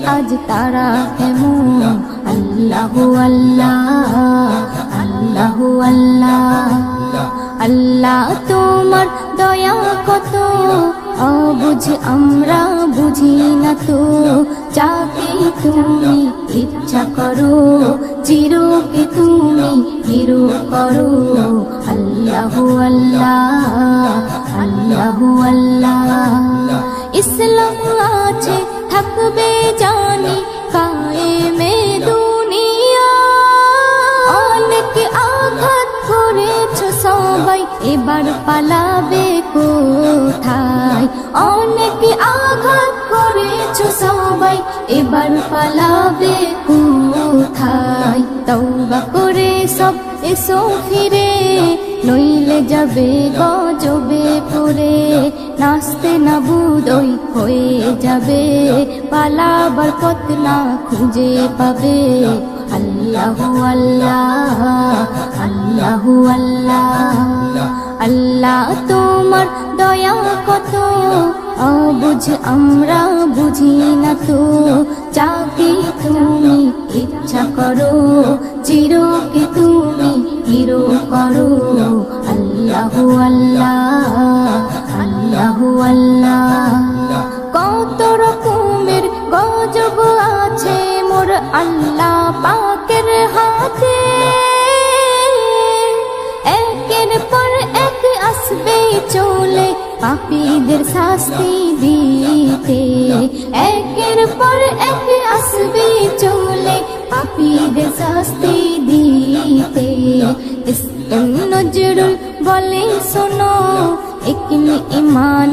আজ তারা কেমন আল্লাহু আল্লাহ আল্লাহু আল্লাহ আল্লাহ তোমার দয়া কত অবুঝ আমরা বুঝি না তো যাকে তুমি ইচ্ছা করো চিরকে তুমি হিরো করো আল্লাহু আল্লাহ আল্লাহু আল্লাহ ইসলাম আছে থাকবে জানি কায়েমে দুনিয়া অনেক আঘাত করেছো সবাই এবার পালাবে কোথায় অনেক আঘাত করেছো সবাই এবার পালাবে কোথায় তওবা করে সব এসো ফিরে নইলে যাবে গজবে পড়ে নাচতে না বুদই হয়ে যাবে পালাবার পথ না খুঁজে পাবে আল্লাহু আল্লাহ আল্লাহু আল্লাহ আল্লাহ তোমার দয়া কত অবুঝ আমরা বুঝি না তো যাকে তুমি ইচ্ছা করো চিরকে তুমি হিরো করো আল্লাহু আল্লাহ আল্লাহু আল্লাহ কত রকমের গজব আছে মোর আল্লাহ পাকের হাতে একের পর এক আসবে চলে পাপীদের শাস্তি দিতে একের পর এক আসবে চলে পাপীদের শাস্তি দিতে ইসলাম নজরুল বলে শোনো এক ইমানে